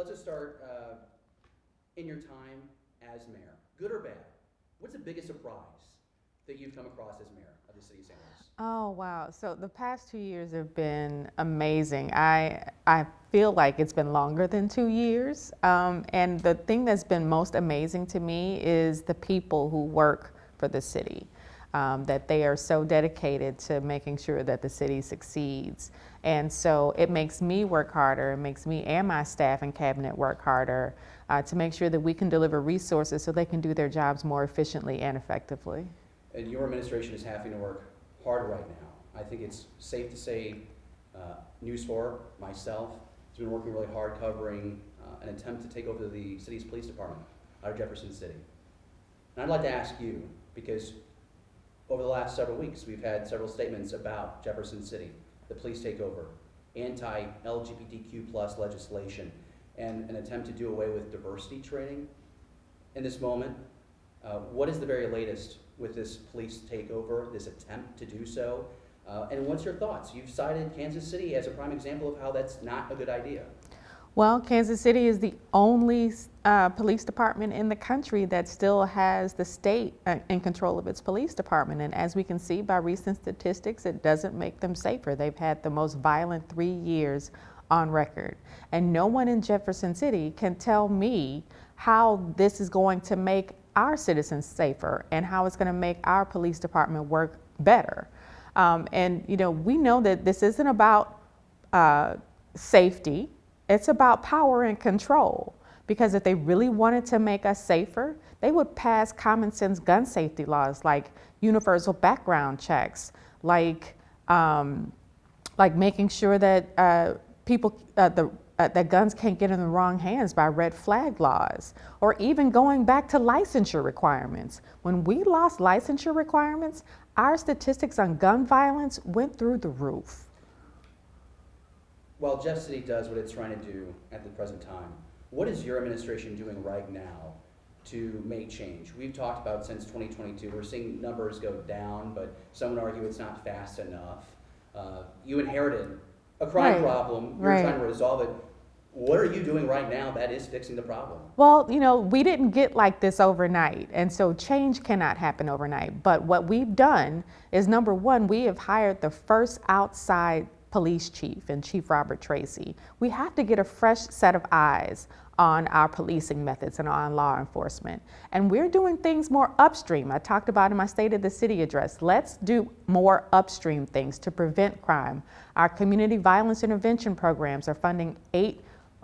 let's just start in your time as mayor, good or bad. What's the biggest surprise that you've come across as mayor of the city of St. Louis? Oh, wow. So the past 2 years have been amazing. I feel like it's been longer than 2 years. And the thing that's been most amazing to me is the people who work for the city, that they are so dedicated to making sure that the city succeeds. And so it makes me work harder. It makes me and my staff and cabinet work harder to make sure that we can deliver resources so they can do their jobs more efficiently and effectively. And your administration is having to work hard right now. I think it's safe to say News 4, myself, has been working really hard covering an attempt to take over the city's police department out of Jefferson City. And I'd like to ask you, because over the last several weeks, we've had several statements about Jefferson City, the police takeover, anti-LGBTQ plus legislation, and an attempt to do away with diversity training. In this moment, what is the very latest with this police takeover, this attempt to do so? And what's your thoughts? You've cited Kansas City as a prime example of how that's not a good idea. Well, Kansas City is the only police department in the country that still has the state in control of its police department. And as we can see by recent statistics, it doesn't make them safer. They've had the most violent 3 years on record. And no one in Jefferson City can tell me how this is going to make our citizens safer and how it's going to make our police department work better. And you know, we know that this isn't about safety. It's about power and control, because if they really wanted to make us safer, they would pass common sense gun safety laws like universal background checks, like making sure that that guns can't get in the wrong hands by red flag laws, or even going back to licensure requirements. When we lost licensure requirements, our statistics on gun violence went through the roof. While Jeff City does what it's trying to do at the present time, what is your administration doing right now to make change? We've talked about since 2022, we're seeing numbers go down, but some would argue it's not fast enough. You inherited a crime problem, you're trying to resolve it. What are you doing right now that is fixing the problem? Well, you know, we didn't get like this overnight, and so change cannot happen overnight. But what we've done is, number one, we have hired the first outside police chief in Chief Robert Tracy. We have to get a fresh set of eyes on our policing methods and on law enforcement. And we're doing things more upstream. I talked about in my State of the City address. Let's do more upstream things to prevent crime. Our community violence intervention programs are funding 8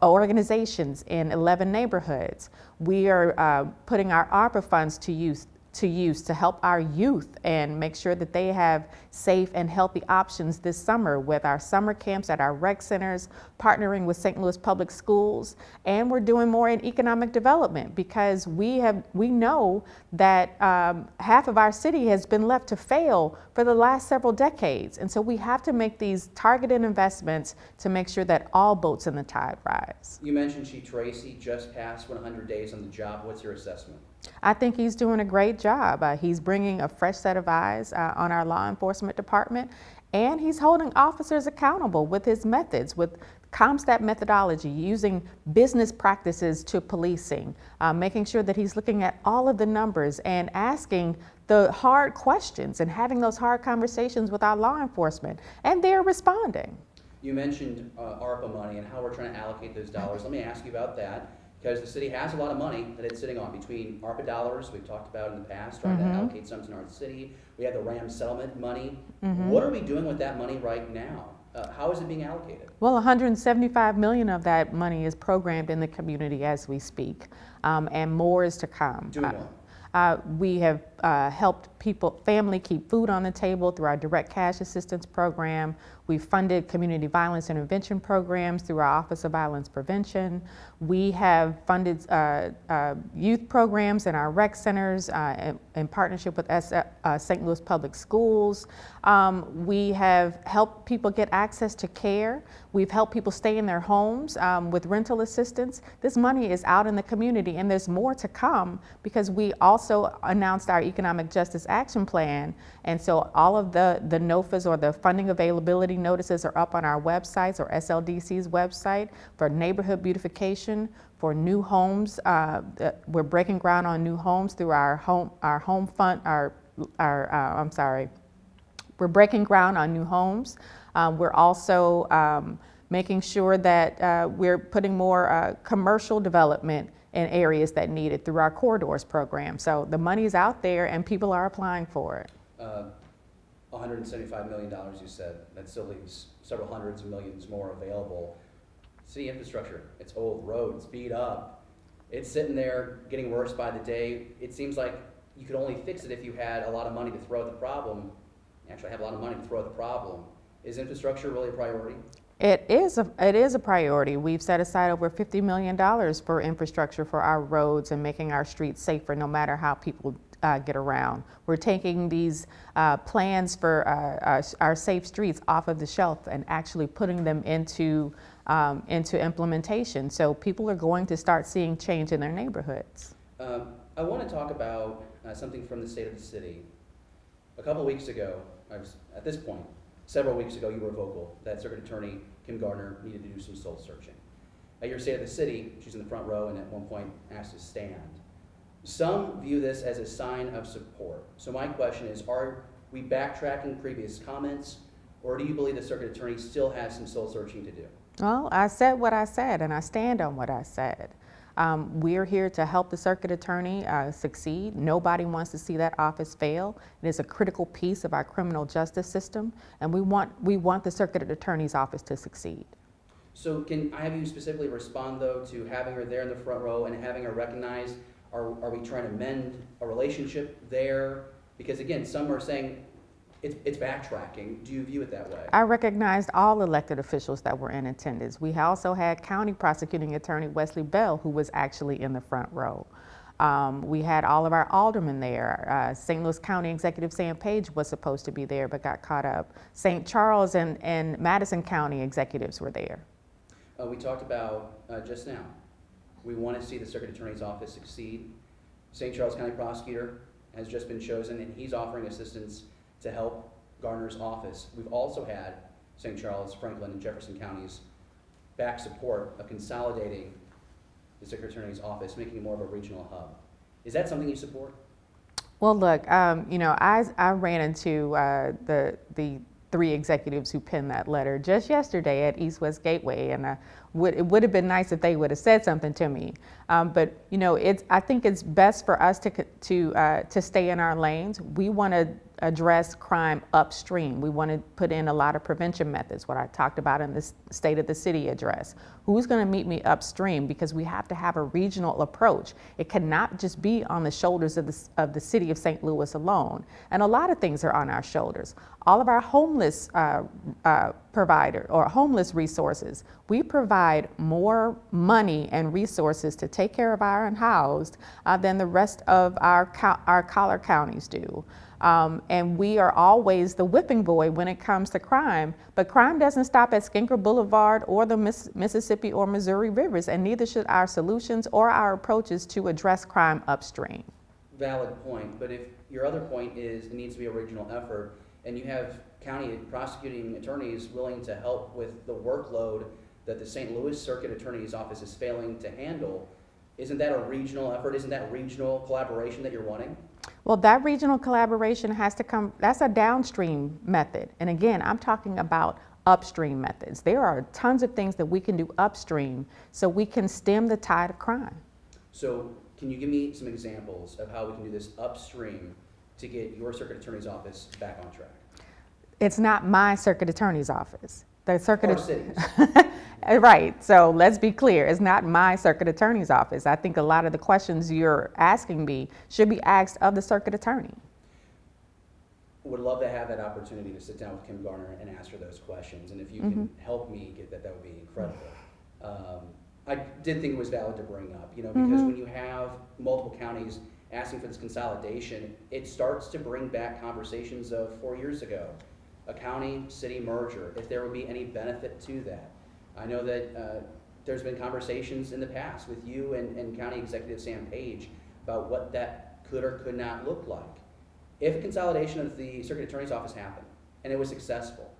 organizations in 11 neighborhoods. We are putting our ARPA funds to use to help our youth and make sure that they have safe and healthy options this summer with our summer camps at our rec centers, partnering with St. Louis Public Schools, and we're doing more in economic development because we know that half of our city has been left to fail for the last several decades, and so we have to make these targeted investments to make sure that all boats in the tide rise. You mentioned Chief Tracy just passed 100 days on the job. What's your assessment? I think he's doing a great job. He's bringing a fresh set of eyes on our law enforcement department, and he's holding officers accountable with his methods, with CompStat methodology, using business practices to policing, making sure that he's looking at all of the numbers and asking the hard questions and having those hard conversations with our law enforcement, and they're responding. You mentioned ARPA money and how we're trying to allocate those dollars. Let me ask you about that, because the city has a lot of money that it's sitting on between ARPA dollars we've talked about in the past, trying to allocate some to North City. We have the RAM settlement money. What are we doing with that money right now? How is it being allocated? Well, 175 million of that money is programmed in the community as we speak, and more is to come. Doing what? We have helped family keep food on the table through our direct cash assistance program. We've funded community violence intervention programs through our Office of Violence Prevention. We have funded youth programs in our rec centers in partnership with St. Louis Public Schools. We have helped people get access to care. We've helped people stay in their homes with rental assistance. This money is out in the community, and there's more to come because we also announced our Economic Justice Action Plan. And so all of the NOFAs, or the funding availability notices are up on our websites or SLDC's website for neighborhood beautification, for new homes. We're breaking ground on new homes through our home fund, we're breaking ground on new homes. We're also making sure that we're putting more commercial development in areas that need it through our corridors program. So the money's out there and people are applying for it. $175 million, you said. That still leaves several hundreds of millions more available. City infrastructure, it's old, roads, beat up. It's sitting there getting worse by the day. It seems like you could only fix it if you had a lot of money to throw at the problem. You actually have a lot of money to throw at the problem. Is infrastructure really a priority? It is a priority. We've set aside over $50 million for infrastructure for our roads and making our streets safer no matter how people get around. We're taking these plans for our safe streets off of the shelf and actually putting them into implementation. So people are going to start seeing change in their neighborhoods. I want to talk about something from the state of the city. A couple weeks ago, at this point, several weeks ago, you were vocal that Circuit Attorney Kim Gardner needed to do some soul searching. At your state of the city, she's in the front row and at one point asked to stand. Some view this as a sign of support. So my question is, are we backtracking previous comments, or do you believe the Circuit Attorney still has some soul searching to do? Well, I said what I said, and I stand on what I said. We're here to help the Circuit Attorney succeed. Nobody wants to see that office fail. It is a critical piece of our criminal justice system, and we want the Circuit Attorney's office to succeed. So can I have you specifically respond, though, to having her there in the front row and having her recognize, are we trying to mend a relationship there? Because again, some are saying it's backtracking. Do you view it that way? I recognized all elected officials that were in attendance. We also had County Prosecuting Attorney Wesley Bell, who was actually in the front row. We had all of our aldermen there. St. Louis County Executive Sam Page was supposed to be there but got caught up. St. Charles and Madison County executives were there. We talked about just now, we want to see the Circuit Attorney's office succeed. St. Charles County Prosecutor has just been chosen, and he's offering assistance to help Gardner's office. We've also had St. Charles, Franklin, and Jefferson counties back support of consolidating the Circuit Attorney's office, making it more of a regional hub. Is that something you support? Well, look, I ran into the three executives who penned that letter just yesterday at East West Gateway, and it would have been nice if they would have said something to me. But I think it's best for us to stay in our lanes. We want to address crime upstream. We want to put in a lot of prevention methods, what I talked about in this State of the City address. Who's going to meet me upstream? Because we have to have a regional approach. It cannot just be on the shoulders of the city of St. Louis alone. And a lot of things are on our shoulders. All of our homeless provider or homeless resources, we provide more money and resources to take care of our unhoused than the rest of our collar counties do. And we are always the whipping boy when it comes to crime, but crime doesn't stop at Skinker Boulevard or the Mississippi or Missouri rivers, and neither should our solutions or our approaches to address crime upstream. Valid point, but if your other point is it needs to be a regional effort, and you have county prosecuting attorneys willing to help with the workload that the St. Louis Circuit Attorney's Office is failing to handle, isn't that a regional effort? Isn't that regional collaboration that you're wanting? Well, that regional collaboration has to come, that's a downstream method. And again, I'm talking about upstream methods. There are tons of things that we can do upstream so we can stem the tide of crime. So can you give me some examples of how we can do this upstream to get your Circuit Attorney's Office back on track? It's not my Circuit Attorney's Office. The Circuit Or cities. Right, so let's be clear, it's not my Circuit Attorney's Office. I think a lot of the questions you're asking me should be asked of the Circuit Attorney. Would love to have that opportunity to sit down with Kim Gardner and ask her those questions, and if you can help me get that, that would be incredible. I did think it was valid to bring up, because when you have multiple counties asking for this consolidation, it starts to bring back conversations of 4 years ago, a county-city merger, if there would be any benefit to that. I know that there's been conversations in the past with you and County Executive Sam Page about what that could or could not look like. If a consolidation of the Circuit Attorney's Office happened and it was successful,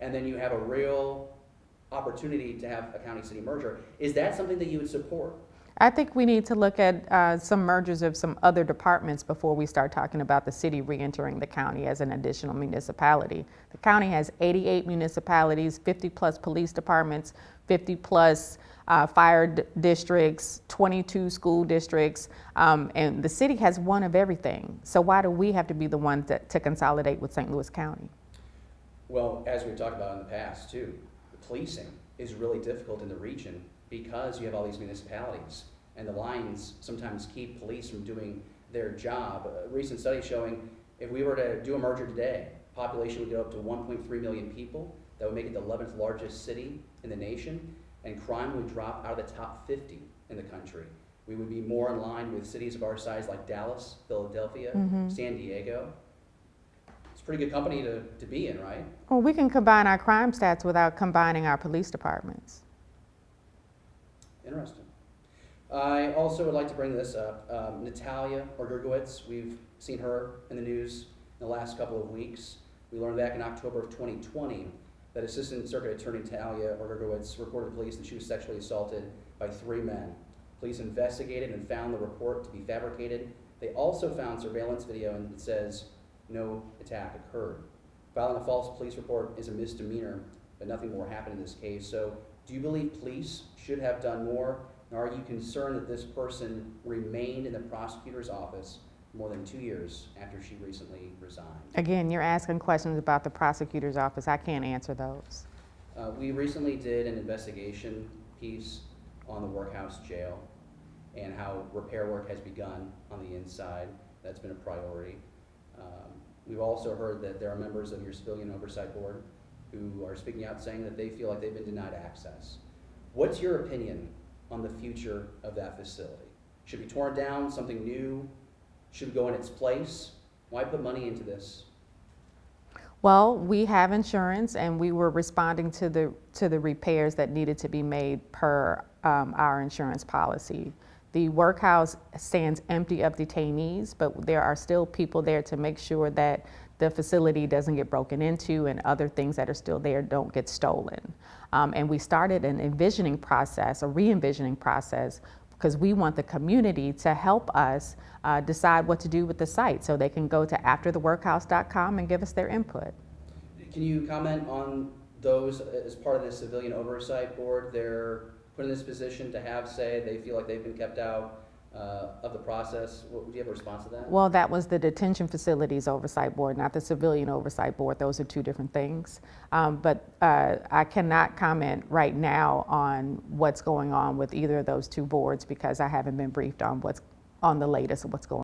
and then you have a real opportunity to have a county-city merger. Is that something that you would support? I think we need to look at some mergers of some other departments before we start talking about the city re-entering the county as an additional municipality. The county has 88 municipalities, 50 plus police departments, 50 plus fire districts, 22 school districts, and the city has one of everything. So why do we have to be the ones to consolidate with St. Louis County? Well, as we've talked about in the past too, policing is really difficult in the region because you have all these municipalities, and the lines sometimes keep police from doing their job. A recent study showing if we were to do a merger today, population would go up to 1.3 million people. That would make it the 11th largest city in the nation, and crime would drop out of the top 50 in the country. We would be more in line with cities of our size like Dallas, Philadelphia, San Diego. It's a pretty good company to be in, right? Well, we can combine our crime stats without combining our police departments. Interesting. I also would like to bring this up. Natalia Orgergowitz, we've seen her in the news in the last couple of weeks. We learned back in October of 2020 that Assistant Circuit Attorney Natalia Orgergowitz reported to police that she was sexually assaulted by 3 men. Police investigated and found the report to be fabricated. They also found surveillance video and it says no attack occurred. Filing a false police report is a misdemeanor, but nothing more happened in this case. So do you believe police should have done more? And are you concerned that this person remained in the prosecutor's office more than 2 years after she recently resigned? Again, you're asking questions about the prosecutor's office. I can't answer those. We recently did an investigation piece on the workhouse jail and how repair work has begun on the inside. That's been a priority. We've also heard that there are members of your Civilian Oversight Board who are speaking out saying that they feel like they've been denied access. What's your opinion on the future of that facility? Should it be torn down, something new? Should it go in its place? Why put money into this? Well, we have insurance and we were responding to the repairs that needed to be made per our insurance policy. The workhouse stands empty of detainees, but there are still people there to make sure that the facility doesn't get broken into and other things that are still there don't get stolen. And we started an envisioning process, a re-envisioning process, because we want the community to help us decide what to do with the site. So they can go to aftertheworkhouse.com and give us their input. Can you comment on those as part of the Civilian Oversight Board? They're put in this position to have say they feel like they've been kept out of the process. Do you have a response to that? Well, that was the Detention Facilities Oversight Board, not the Civilian Oversight Board. Those are two different things. But I cannot comment right now on what's going on with either of those two boards because I haven't been briefed on what's on the latest of what's going on.